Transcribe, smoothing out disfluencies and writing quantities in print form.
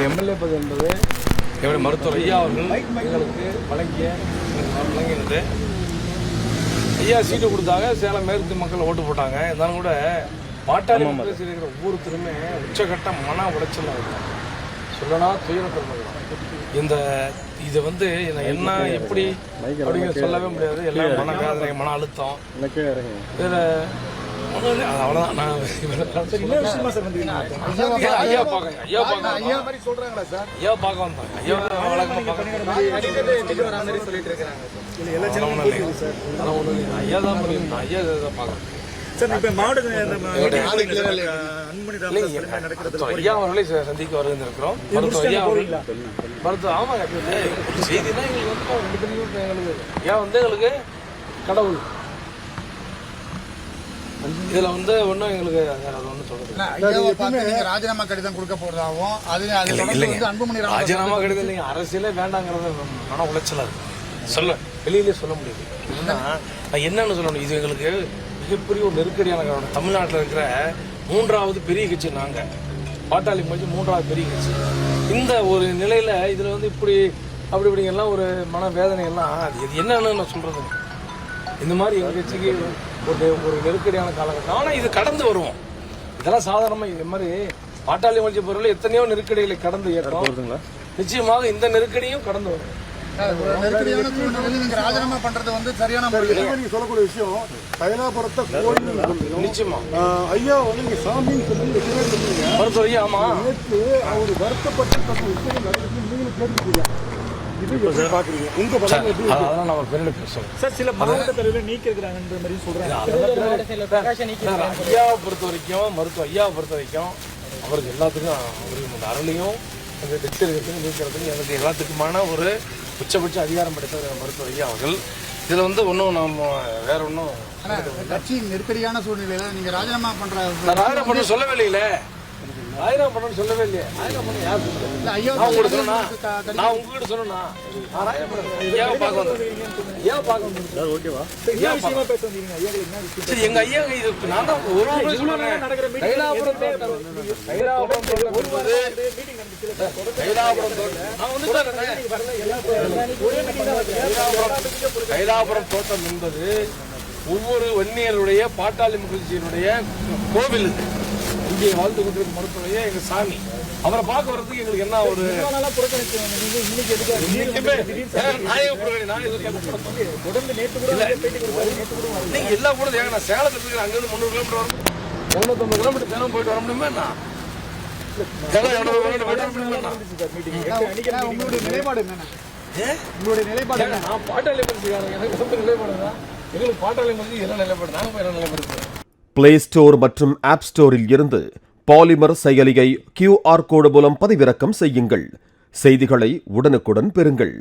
MLA பதவி என்பது என்னுடைய மருத்துவர் ஐயா அவர்கள் எங்களுக்கு வழங்கினது. ஐயா சீட்டு கொடுத்தாங்க, சேலம் மேற்கு மக்கள் ஓட்டு போட்டாங்க. இருந்தாலும் கூட பாட்டாளி மக்கள் இருக்கிற ஒவ்வொருத்தருமே உச்சகட்ட மன உளைச்சல் இருக்கும். சொல்லனா துயரத்தன்மை. இந்த இது வந்து என்ன எப்படி அப்படிங்கிற சொல்லவே முடியாது. எல்லாம் மன வேதனை, மன அழுத்தம். இதில் அவ்வளோதான். நான் ஐயா பார்க்க வந்தேன். ஐயா தான் ஐயா பார்க்குறேன். ஐயா அவர்களை சந்திக்க வருகிறோம். மருத்துவ ஆமாங்க செய்தினா எங்களுக்கு ஐயா வந்து எங்களுக்கு கடவுள். இதுல வந்து ஒன்றும் எங்களுக்கு அது ஒன்றும் சொல்றது ராஜினாமா கடிதம் கொடுக்க போறதாகவும் ராஜினாமா கடிதம் இல்லைங்க, அரசியலே வேண்டாங்கிறத மன உளைச்சலா இருக்கு. சொல்ல வெளியிலே சொல்ல முடியாது. நான் என்னன்னு சொல்லணும், இது எங்களுக்கு மிகப்பெரிய ஒரு நெருக்கடியான காரணம். தமிழ்நாட்டில் இருக்கிற 3வது பெரிய கட்சி நாங்கள், பாட்டாளி மக்கள் 3வது பெரிய கட்சி. இந்த ஒரு நிலையில் இதில் வந்து இப்படி இப்படிங்கெல்லாம் ஒரு மன வேதனையெல்லாம் இது என்னன்னு நான் சொல்கிறது. இந்த மாதிரி எங்கள் கட்சிக்கு ஒரு நெருக்கடியான காலகட்டம். ஆனால் இது கடந்து வருவோம். இதெல்லாம் சாதாரணமாக இது மாதிரி பாட்டாளி மக்கள் பொருள் எத்தனையோ நெருக்கடிகளை கடந்து ஏற்படும். நிச்சயமாக இந்த நெருக்கடியும் கடந்து வரும். நெருக்கடியான சூழ்நிலையில் நீங்க ராஜினாமா பண்றது வந்து சரியான நீங்க சொல்லக்கூடிய விஷயம். தைலாபுரத்தை கோயில் நிச்சயமா ஐயா வந்து நீங்க சாமின்னு சொல்லி மருத்துவர் ஐயா. ஆமா, நேற்று அவர் வருத்தப்பட்டு விஷயம் நடக்குது. நீங்களும் கேட்டுக்கீங்க. சில மாவட்ட தலைவர்கள் நீக்கி இருக்கிறாங்கன்ற மாதிரி சொல்றாங்க. ஐயாவை பொறுத்த வரைக்கும், மருத்துவ ஐயாவை பொறுத்த வரைக்கும் அவருக்கு எல்லாத்துக்கும் அவருக்கு அருளையும் நீக்கிறதுக்கு எனக்கு எல்லாத்துக்குமான ஒரு உச்சபட்ச அதிகாரம் படைத்த மருத்துவர் ஐயா அவர்கள். இதுல வந்து ஒன்றும் நம்ம வேற ஒன்றும் கட்சி நெருக்கடியான சூழ்நிலையில நீங்க ராஜினாமா ராஜினாமா பண்ண சொல்லவே இல்லையே. ராஜினாமா பண்ணு சொல்லவே இல்லையே. ராஜினாமா பண்ண யார் சொன்னா? நான் உங்ககிட்ட சொன்னா, நான் உங்ககிட்ட சொன்னா ஐயாவை பார்க்க வந்தேன். ஐயா பார்க்க வந்தேன். ஓகேவா? சரி, எங்க ஐயா இது நான் தான் ஒரு சொல்றேன். தைலாபுரம் தோட்டம் என்பது ஒவ்வொரு வன்னியருடைய பாட்டாளி மக்களினுடைய கோவில். இங்கே வாழ்ந்து கொண்டிருக்கும் மருத்துவரையே எங்க சாமி. அவரை பார்க்க வர்றதுக்கு எங்களுக்கு என்ன ஒரு நீங்க எல்லா கூட நான் சேலத்துல இருக்கிற அங்கிருந்து 300 கிலோமீட்டர் வரும், 250 கிலோமீட்டர் தினம் போயிட்டு வர முடியுமா? உங்களுடைய நிலைப்பாடு என்ன? நான் பாட்டாளி மக்கள் எனக்கு சொந்த நிலைப்பாடு தான். எங்களுக்கு பாட்டாளி மக்கள் என்ன நிலைப்பாடு, நாங்கள் என்ன நிலைப்பாடு. பிளே ஸ்டோர் மற்றும் ஆப் ஸ்டோரில் இருந்து பாலிமர் செயலியை QR கோடு மூலம் பதிவிறக்கம் செய்யுங்கள். செய்திகளை உடனுக்குடன் பெறுங்கள்.